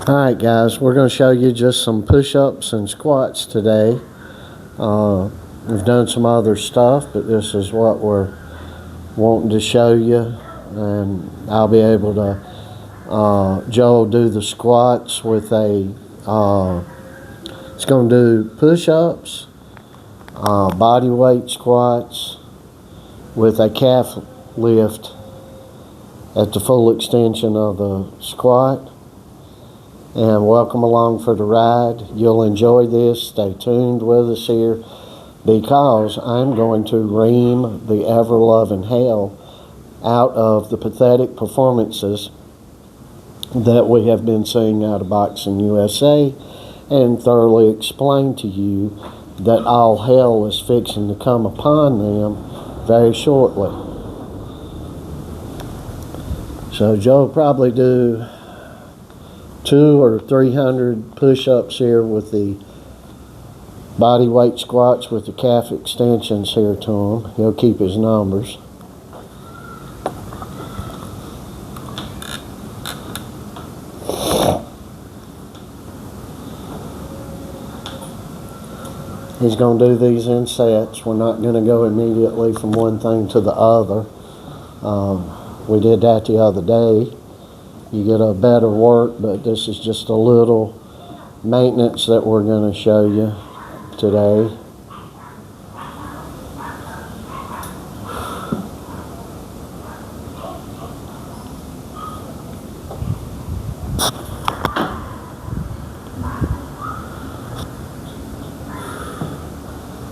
Alright guys, we're going to show you just some push-ups and squats today. We've done some other stuff, but this is what we're wanting to show you. And I'll be able to, Joe will do the squats with it's going to do push-ups, body weight squats with a calf lift at the full extension of the squat. And welcome along for the ride. You'll enjoy this. Stay tuned with us here because I'm going to ream the ever-loving hell out of the pathetic performances that we have been seeing out of Boxing USA and thoroughly explain to you that all hell is fixing to come upon them very shortly. So Joe will probably do 200 or 300 push-ups here with the body weight squats with the calf extensions here to him. He'll keep his numbers. He's going to do these in sets. We're not going to go immediately from one thing to the other. We did that the other day. You get a better work, but this is just a little maintenance that we're going to show you today.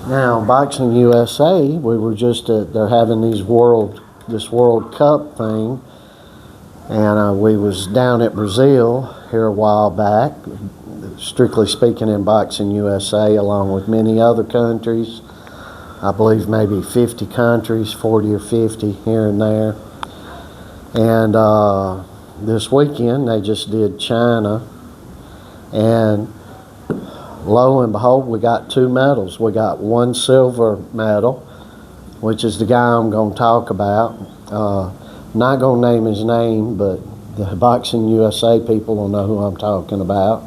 Now, Boxing USA, we were just they're having this World Cup thing. And we was down at Brazil here a while back, strictly speaking in Boxing USA, along with many other countries. I believe maybe 50 countries, 40 or 50 here and there. And this weekend they just did China. And lo and behold, we got 2 medals. We got 1 silver medal, which is the guy I'm going to talk about. Not going to name his name, but the Boxing USA people will know who I'm talking about.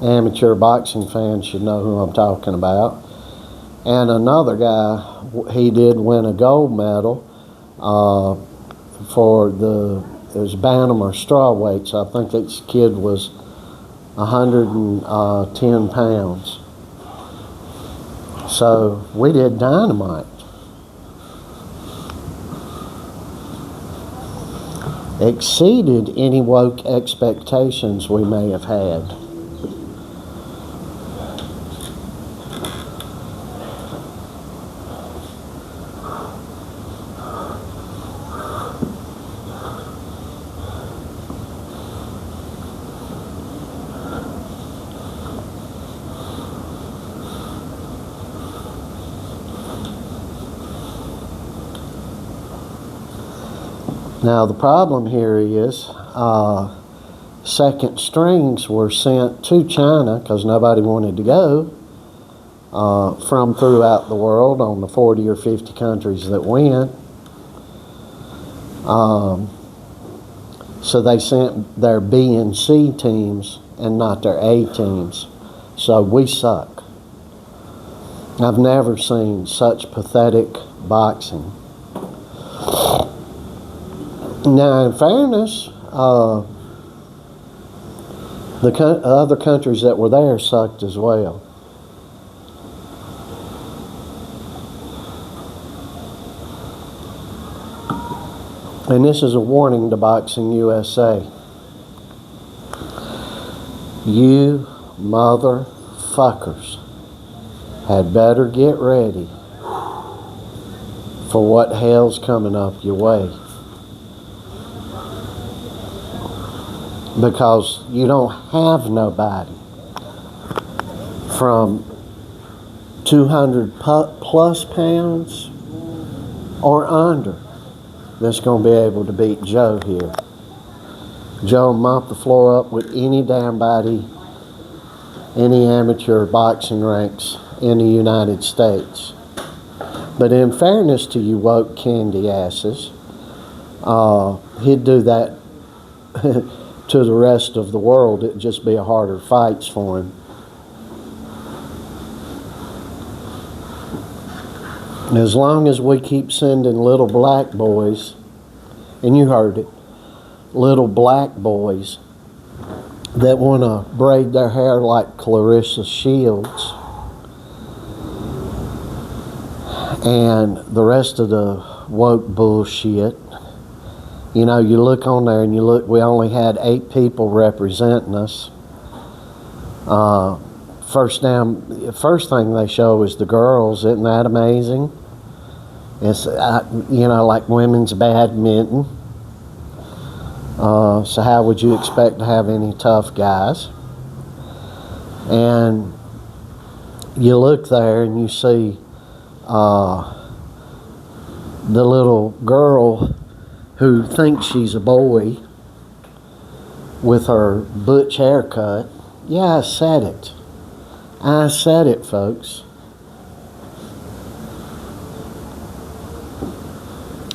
Amateur boxing fans should know who I'm talking about. And another guy, he did win a gold medal for it was bantam or straw weights. I think this kid was 110 pounds. So we did dynamite. Exceeded any woke expectations we may have had. Now the problem here is second strings were sent to China because nobody wanted to go from throughout the world on the 40 or 50 countries that went. So they sent their B and C teams and not their A teams. So we suck. I've never seen such pathetic boxing. Now, in fairness, the other countries that were there sucked as well. And this is a warning to Boxing USA. You motherfuckers had better get ready for what hell's coming up your way. Because you don't have nobody from 200 plus pounds or under that's going to be able to beat Joe here. Joe mopped the floor up with any damn body, any amateur boxing ranks in the United States. But in fairness to you woke candy asses, he'd do that to the rest of the world, it'd just be a harder fights for him. As long as we keep sending little black boys, and you heard it, little black boys that want to braid their hair like Clarissa Shields, and the rest of the woke bullshit. You know, you look on there and you look, we only had 8 people representing us. First thing they show is the girls. Isn't that amazing? It's, you know, like women's badminton. So how would you expect to have any tough guys? And you look there and you see the little girl who thinks she's a boy with her butch haircut. Yeah, I said it. I said it, folks.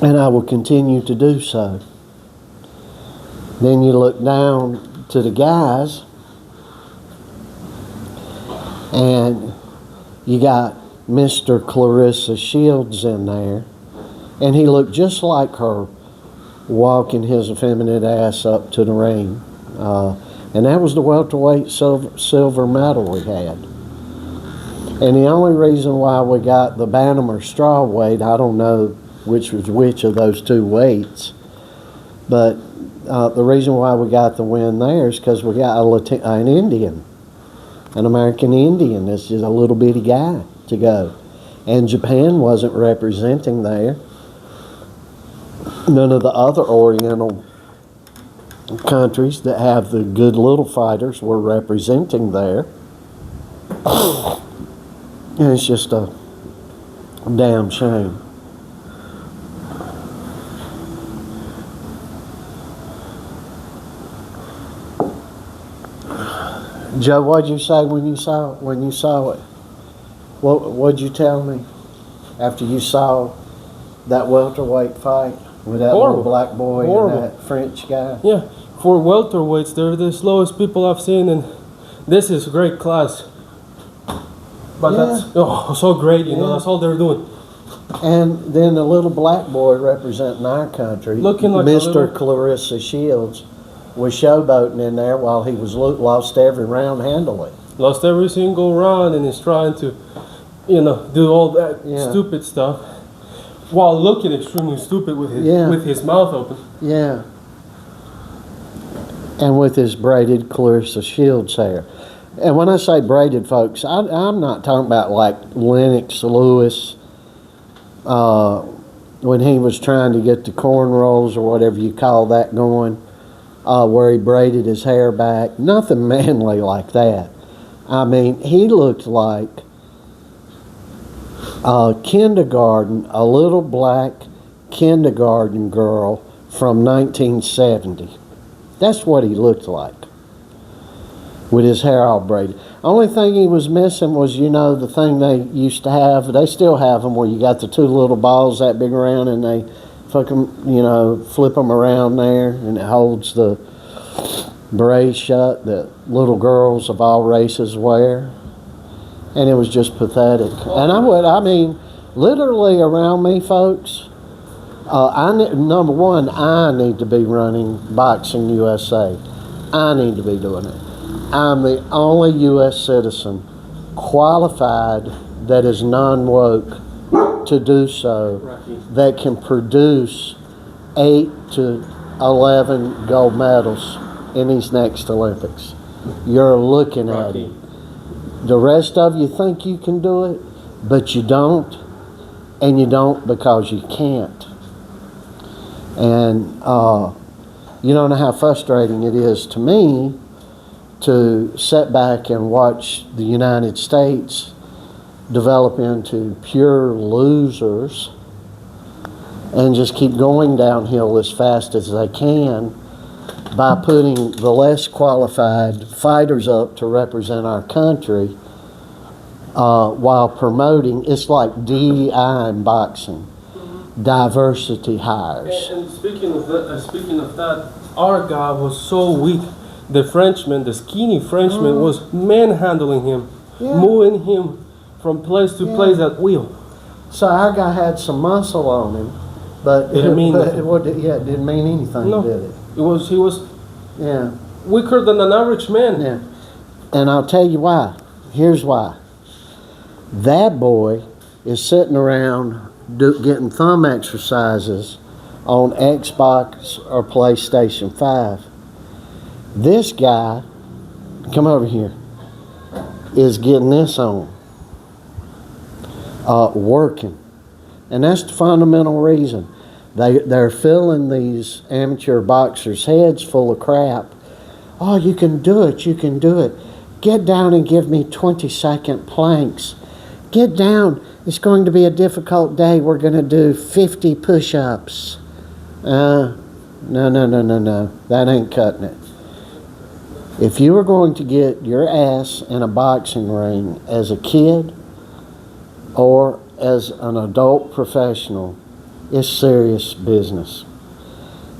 And I will continue to do so. Then you look down to the guys, and you got Mr. Clarissa Shields in there, and he looked just like her, walking his effeminate ass up to the ring. And that was the welterweight silver medal we had. And the only reason why we got the bantam or strawweight, I don't know which was which of those 2 weights, but the reason why we got the win there is because we got an Indian, an American Indian. That's just a little bitty guy to go. And Japan wasn't representing there. None of the other Oriental countries that have the good little fighters were representing there. And it's just a damn shame. Joe, what'd you say when you saw it? What'd you tell me after you saw that welterweight fight with that little black boy and that French guy? Yeah, for welterweights, they're the slowest people I've seen, and this is great class. But that's so great, you know. That's all they're doing. And then the little black boy representing our country, looking like Mr. Clarissa Shields, was showboating in there while he was lost every round handily. Lost every single round, and he's trying to, you know, do all that stupid stuff while looking extremely stupid with his mouth open. Yeah. And with his braided Clarissa Shields hair. And when I say braided, folks, I'm not talking about like Lennox Lewis when he was trying to get the cornrows or whatever you call that going, where he braided his hair back. Nothing manly like that. I mean, he looked like a little black kindergarten girl from 1970. That's what he looked like, with his hair all braided. Only thing he was missing was, you know, the thing they used to have, they still have them, where you got the 2 little balls that big around and they flip them around there, and it holds the braid shut that little girls of all races wear. And it was just pathetic. And literally around me, folks, number one, I need to be running Boxing USA. I need to be doing it. I'm the only U.S. citizen qualified that is non-woke to do so, that can produce 8 to 11 gold medals in these next Olympics. You're looking at it. The rest of you think you can do it, but you don't, and you don't because you can't. And you don't know how frustrating it is to me to sit back and watch the United States develop into pure losers and just keep going downhill as fast as they can by putting the less qualified fighters up to represent our country while promoting. It's like DEI in boxing, diversity hires. And speaking of that, our guy was so weak. The Frenchman, the skinny Frenchman, was manhandling him, Yeah. moving him from place to place at will. So our guy had some muscle on him, but It didn't mean nothing. it didn't mean anything, No. did it? He was Yeah, weaker than an average man. yeah. And I'll tell you why. Here's why. That boy is sitting around getting thumb exercises on Xbox or PlayStation 5. This guy, come over here, is getting this on, working. And that's the fundamental reason. They're filling these amateur boxers' heads full of crap. Oh, you can do it, you can do it. Get down and give me 20-second planks. Get down. It's going to be a difficult day. We're going to do 50 push-ups. No. That ain't cutting it. If you are going to get your ass in a boxing ring as a kid or as an adult professional, it's serious business.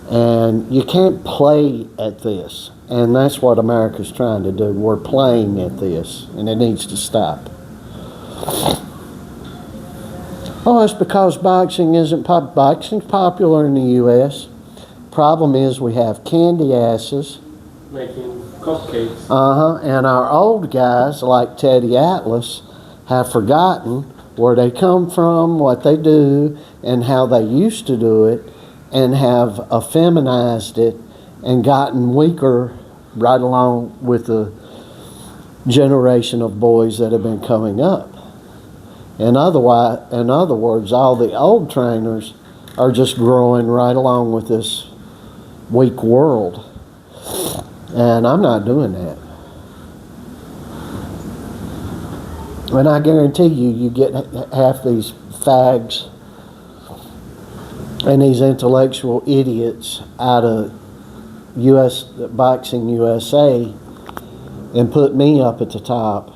And you can't play at this. And that's what America's trying to do. We're playing at this, and it needs to stop. Oh, it's because boxing isn't boxing's popular in the U.S. Problem is we have candy asses. Making cupcakes. And our old guys like Teddy Atlas have forgotten where they come from, what they do, and how they used to do it, and have effeminized it and gotten weaker right along with the generation of boys that have been coming up. In other words, all the old trainers are just growing right along with this weak world. And I'm not doing that. And I guarantee you get half these fags and these intellectual idiots out of Boxing USA and put me up at the top.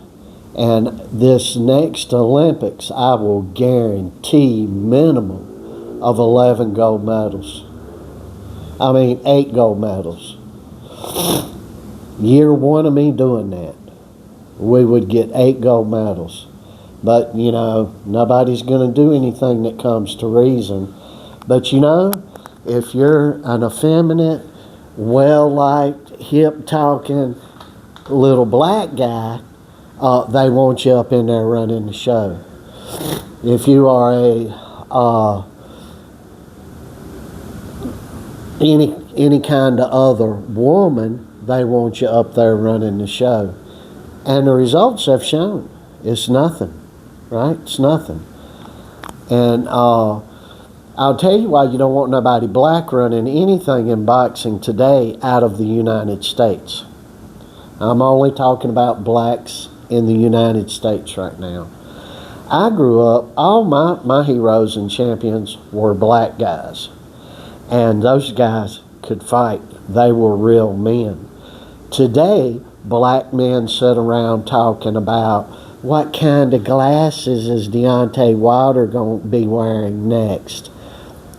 And this next Olympics, I will guarantee minimum of 11 gold medals. 8 gold medals. Year one of me doing that, we would get 8 gold medals. But, nobody's going to do anything that comes to reason. But, if you're an effeminate, well-liked, hip-talking little black guy, they want you up in there running the show. If you are any kind of other woman, they want you up there running the show. And the results have shown it's nothing, right? It's nothing. And I'll tell you why you don't want nobody black running anything in boxing today out of the United States. I'm only talking about blacks in the United States right now. I grew up, all my heroes and champions were black guys. And those guys could fight. They were real men. Today, black men sit around talking about what kind of glasses is Deontay Wilder going to be wearing next.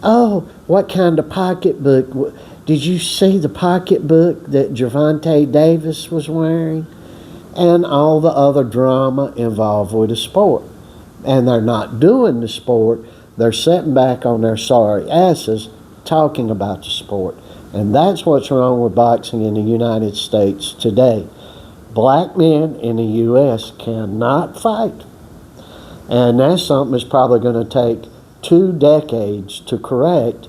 Oh, what kind of pocketbook? Did you see the pocketbook that Gervonta Davis was wearing? And all the other drama involved with the sport. And they're not doing the sport. They're sitting back on their sorry asses talking about the sport. And that's what's wrong with boxing in the United States today. Black men in the U.S. cannot fight. And that's something that's probably going to take 2 decades to correct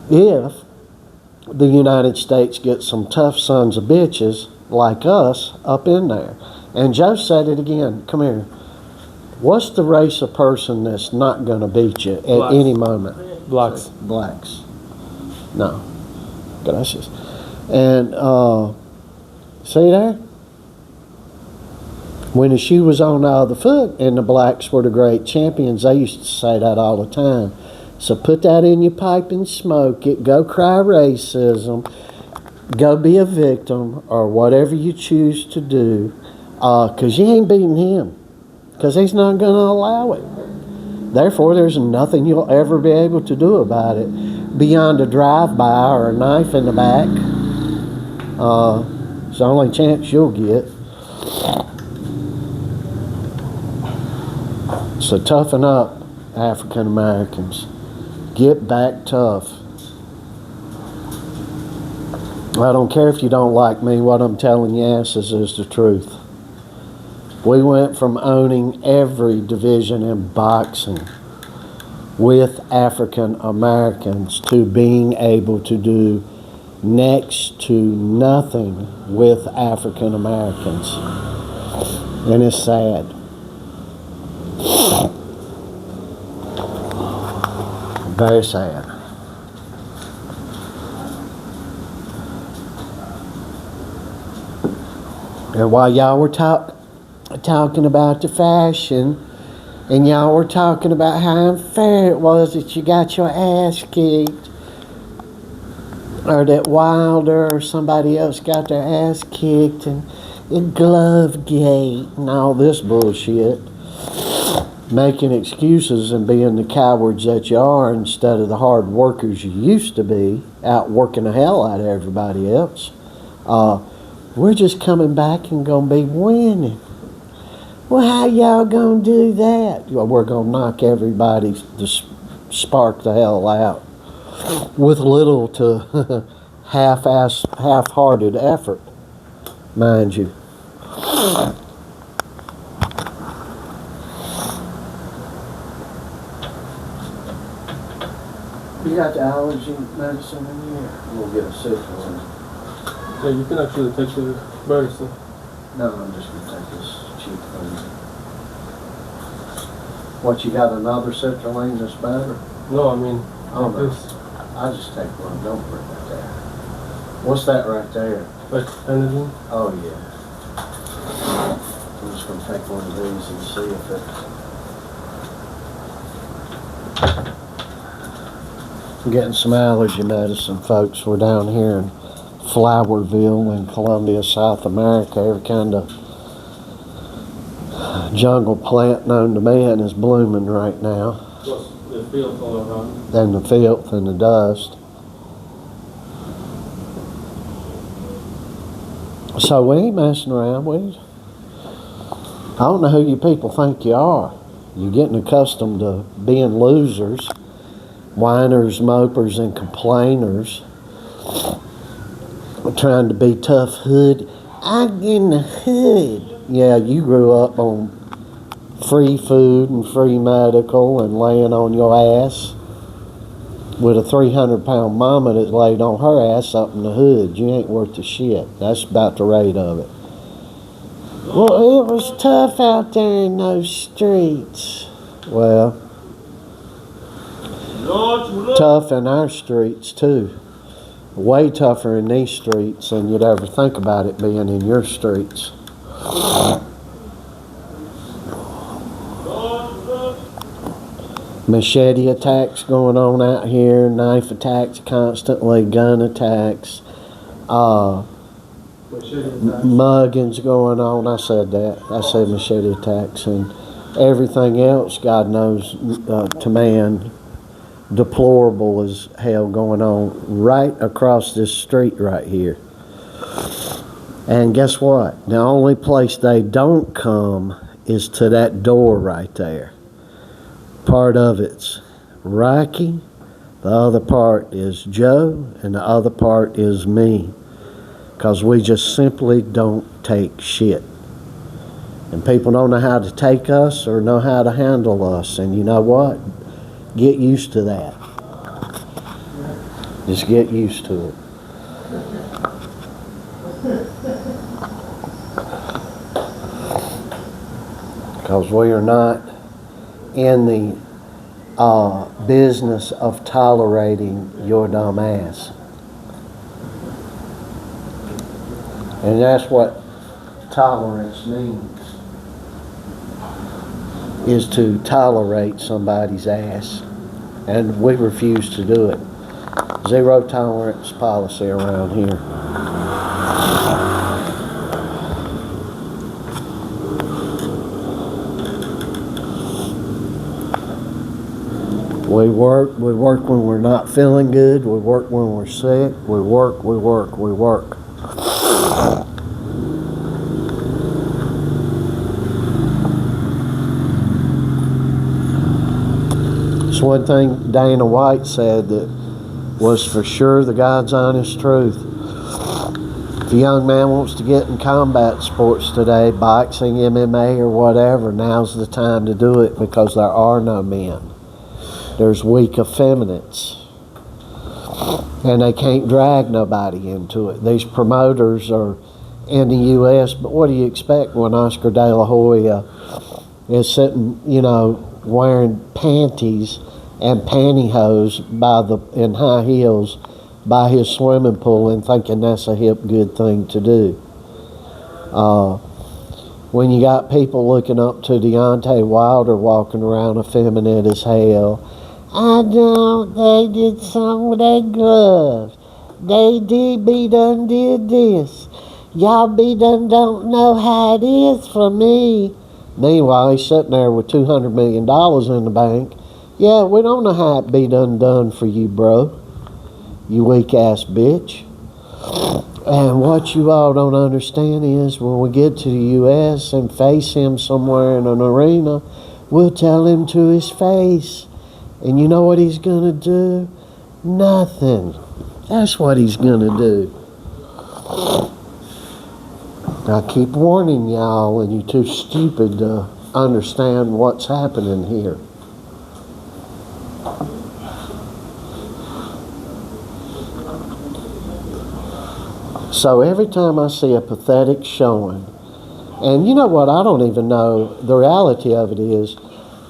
if the United States gets some tough sons of bitches like us up in there. And Joe said it again. Come here. What's the race of person that's not going to beat you at Blacks. any moment? Blacks. No. Gracias. And see there? When the shoe was on the other foot and the blacks were the great champions, they used to say that all the time. So put that in your pipe and smoke it. Go cry racism. Go be a victim or whatever you choose to do. Because you ain't beating him. Because he's not going to allow it. Therefore, there's nothing you'll ever be able to do about it. beyond a drive-by or a knife in the back. It's the only chance you'll get. So toughen up, African Americans. Get back tough. I don't care if you don't like me. What I'm telling you asses is the truth. We went from owning every division in boxing with African Americans to being able to do next to nothing with African Americans. And it's sad. Very sad. And while y'all were talking about the fashion, and y'all were talking about how unfair it was that you got your ass kicked, or that Wilder or somebody else got their ass kicked, and glove gate and all this bullshit, making excuses and being the cowards that you are instead of the hard workers you used to be, out working the hell out of everybody else. We're just coming back and gonna be winning. Well, how y'all gonna do that? Well, we're gonna knock everybody to spark the hell out with little to half-hearted effort, mind you. You got the allergy medicine in here? We'll get a sickle in it. Yeah, you can actually take the medicine. No, I'm just gonna take this cheap thing. What, you got another citrulline that's better? No, I mean, Oh, like no. this. I just take one. Don't put that there. What's that right there? Like Benadryl. Oh, yeah. I'm just gonna take one of these and see if it... I'm getting some allergy medicine, folks. We're down here in Flowerville in Colombia, South America. Every kind of jungle plant known to man is blooming right now. Plus the field all around. And the filth and the dust. So we ain't messing around with it. I don't know who you people think you are. You're getting accustomed to being losers, whiners, mopers, and complainers. Trying to be tough hood. I'm in the hood. Yeah, you grew up on free food and free medical and laying on your ass with a 300-pound mama that laid on her ass up in the hood. You ain't worth the shit. That's about the rate of it. Well, it was tough out there in those streets. Well, tough in our streets too. Way tougher in these streets than you'd ever think about it being in your streets. Machete attacks going on out here, knife attacks constantly, gun attacks, muggings going on. I said that. I said machete attacks and everything else, God knows, to man, deplorable as hell going on right across this street right here. And guess what? The only place they don't come is to that door right there. Part of it's Rocky, the other part is Joe, and the other part is me. Because we just simply don't take shit. And people don't know how to take us or know how to handle us. And you know what? Get used to that. Just get used to it. Because we are not in the business of tolerating your dumb ass. And that's what tolerance means, is to tolerate somebody's ass. And we refuse to do it. Zero tolerance policy around here. We work when we're not feeling good. We work when we're sick. We work. It's one thing Dana White said that was for sure the God's honest truth. If a young man wants to get in combat sports today, boxing, MMA, or whatever, now's the time to do it because there are no men. There's weak effeminates. And they can't drag nobody into it. These promoters are in the U.S., but what do you expect when Oscar De La Hoya is sitting, wearing panties and pantyhose in high heels by his swimming pool and thinking that's a hip, good thing to do? When you got people looking up to Deontay Wilder walking around effeminate as hell, they did something with their gloves. Be done did this. Y'all don't know how it is for me. Meanwhile, he's sitting there with $200 million in the bank. Yeah, we don't know how it be done for you, bro. You weak ass bitch. And what you all don't understand is when we get to the U.S. and face him somewhere in an arena, we'll tell him to his face. And you know what he's gonna do? Nothing. That's what he's gonna do. I keep warning y'all, and you're too stupid to understand what's happening here. So every time I see a pathetic showing, and you know what, I don't even know, the reality of it is,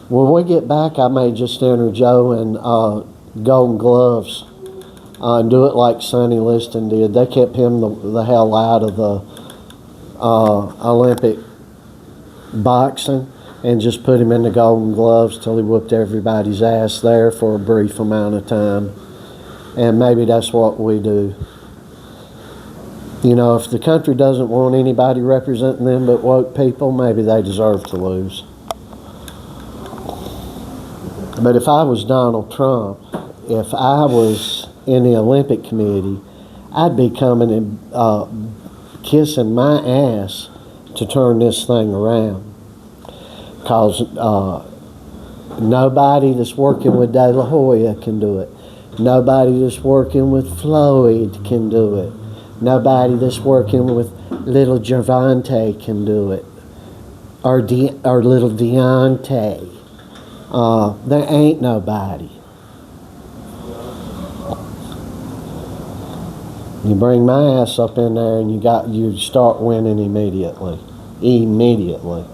when we get back, I may just enter Joe in Golden Gloves and do it like Sonny Liston did. They kept him the hell out of the Olympic boxing and just put him in the Golden Gloves till he whooped everybody's ass there for a brief amount of time. And maybe that's what we do. If the country doesn't want anybody representing them but woke people, maybe they deserve to lose. But if I was Donald Trump, if I was in the Olympic Committee, I'd be coming and kissing my ass to turn this thing around. Because nobody that's working with De La Hoya can do it. Nobody that's working with Floyd can do it. Nobody that's working with little Gervonta can do it. Or little Deontay. There ain't nobody. You bring my ass up in there and you start winning immediately. Immediately.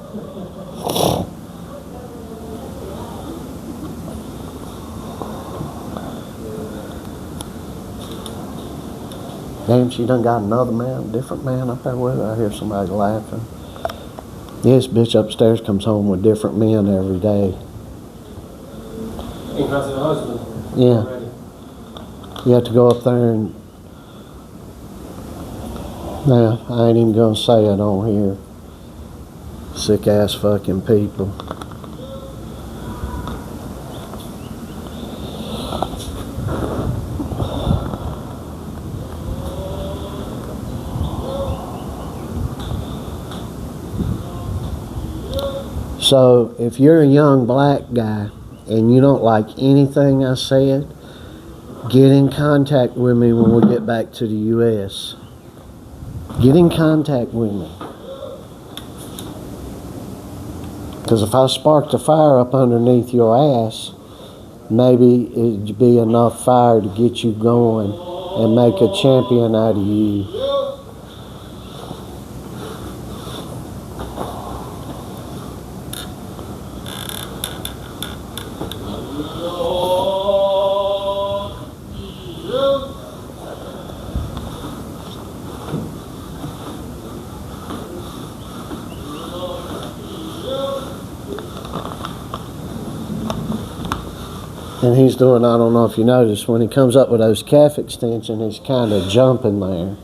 Damn, she done got another man, different man up there with her. I hear somebody laughing. This bitch upstairs comes home with different men every day. Because of the husband. Yeah. Already. You have to go up there and... Nah, I ain't even gonna say it on here. Sick ass fucking people. So, if you're a young black guy and you don't like anything I said, get in contact with me when we get back to the U.S. Get in contact with me. Because if I sparked a fire up underneath your ass, maybe it'd be enough fire to get you going and make a champion out of you. And he's doing, I don't know if you noticed, when he comes up with those calf extensions, he's kind of jumping there.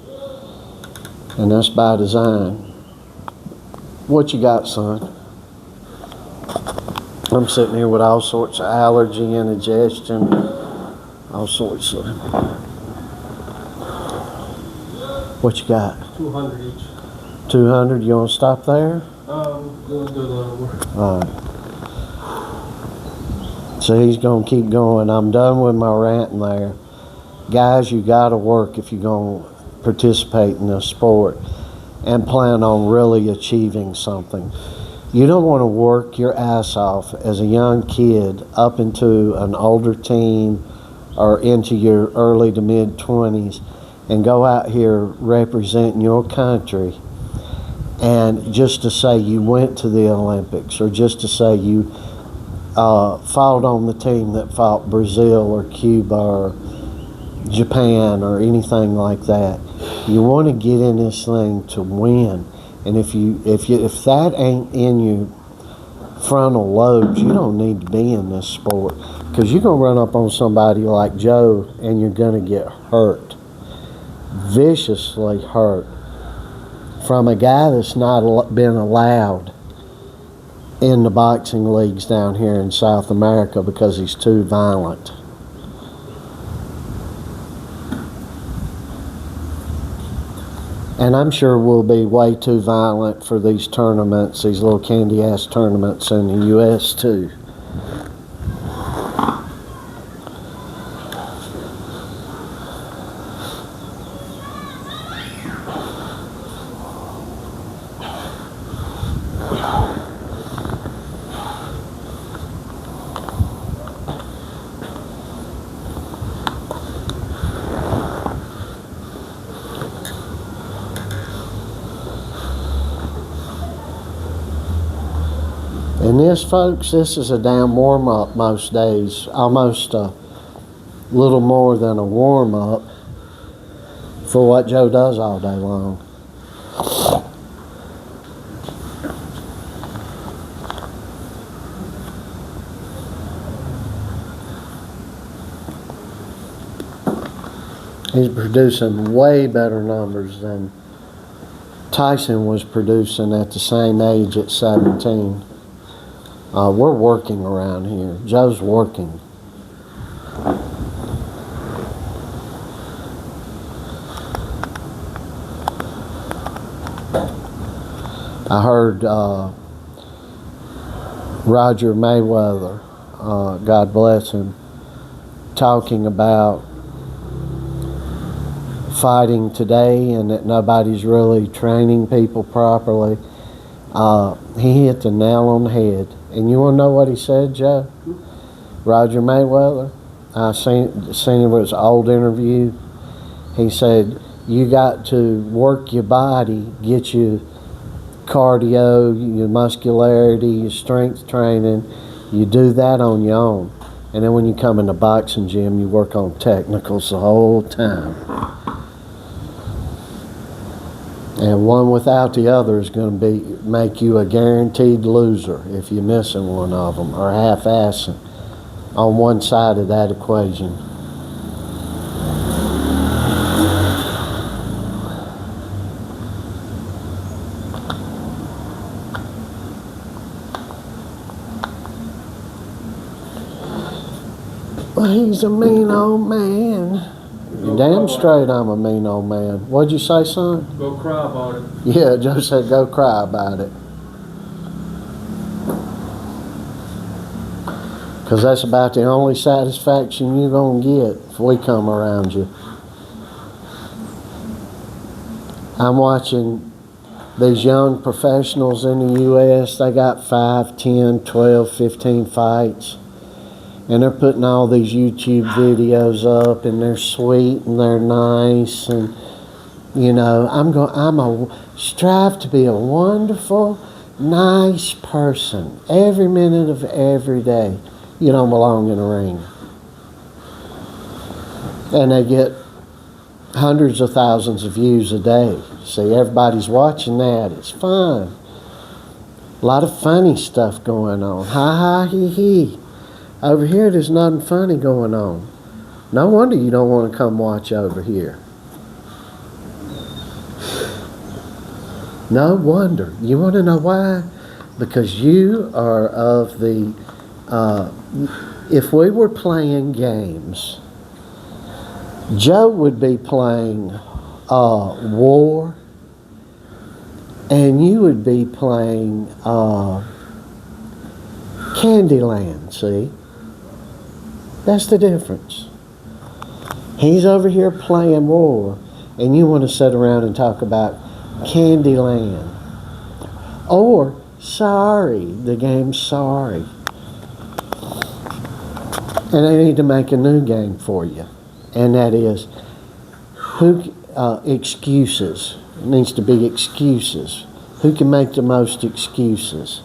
And that's by design. What you got, son? I'm sitting here with all sorts of allergy, indigestion, all sorts of. What you got? 200 each. 200. You want to stop there? Gonna do a little more. All right. So he's gonna keep going. I'm done with my ranting there. Guys, you gotta work if you're gonna participate in this sport and plan on really achieving something. You don't want to work your ass off as a young kid up into an older teen or into your early to mid 20s and go out here representing your country, and just to say you went to the Olympics, or just to say you fought on the team that fought Brazil or Cuba or Japan or anything like that. You want to get in this thing to win, and if that ain't in your frontal lobes, you don't need to be in this sport, because you're gonna run up on somebody like Joe and you're gonna get hurt, viciously hurt, from a guy that's not been allowed in the boxing leagues down here in South America because he's too violent. And I'm sure we'll be way too violent for these tournaments, these little candy ass tournaments in the US too. And this, folks, this is a damn warm-up most days. Almost a little more than a warm-up for what Joe does all day long. He's producing way better numbers than Tyson was producing at the same age at 17. We're working around here. Joe's working. I heard Roger Mayweather, God bless him, talking about fighting today and that nobody's really training people properly. He hit the nail on the head. And you want to know what he said, Joe? Roger Mayweather? I seen it was an old interview. He said, you got to work your body, get your cardio, your muscularity, your strength training. You do that on your own. And then when you come in the boxing gym, you work on technicals the whole time. And one without the other is going to make you a guaranteed loser if you're missing one of them or half-assing on one side of that equation. Well, he's a mean old man. You're damn straight I'm a mean old man. What'd you say, son? Go cry about it. Yeah, Joe said go cry about it. Because that's about the only satisfaction you're going to get if we come around you. I'm watching these young professionals in the U.S. They got 5, 10, 12, 15 fights. And they're putting all these YouTube videos up, and they're sweet and they're nice, and you know, strive to be a wonderful, nice person every minute of every day. You don't belong in a ring. And they get hundreds of thousands of views a day. See, everybody's watching that. It's fun. A lot of funny stuff going on. Ha ha he he. Over here, there's nothing funny going on. No wonder you don't want to come watch over here. No wonder. You want to know why? Because you are of the if we were playing games, Joe would be playing war, and you would be playing Candyland, see? That's the difference. He's over here playing war, and you want to sit around and talk about Candyland. Or Sorry, the game's Sorry. And I need to make a new game for you. And that is, excuses. It needs to be excuses. Who can make the most excuses?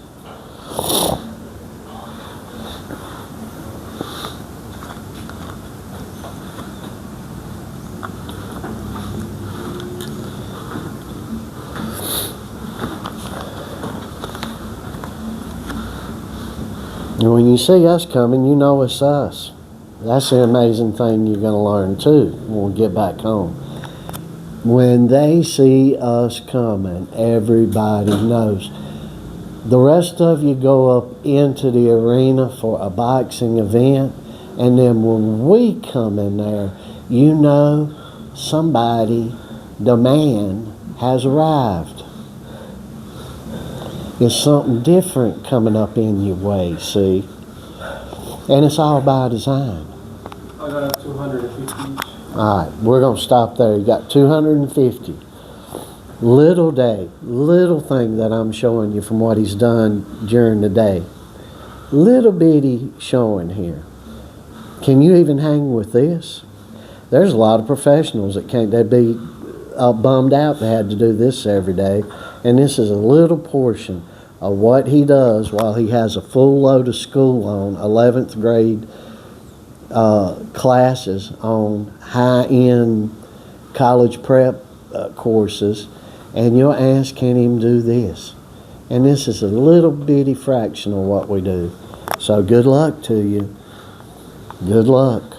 And when you see us coming, you know it's us. That's the amazing thing you're going to learn too when we get back home. When they see us coming, everybody knows. The rest of you go up into the arena for a boxing event, and then when we come in there, you know somebody, the man, has arrived. There's something different coming up in your way, see? And it's all by design. I got 250 each. All right, we're going to stop there. You got 250. Little day, little thing that I'm showing you from what he's done during the day. Little bitty showing here. Can you even hang with this? There's a lot of professionals that can't. They'd be bummed out they had to do this every day. And this is a little portion of what he does while he has a full load of school on, 11th grade classes on high-end college prep courses, and your ass can't even do this. And this is a little bitty fraction of what we do. So good luck to you. Good luck.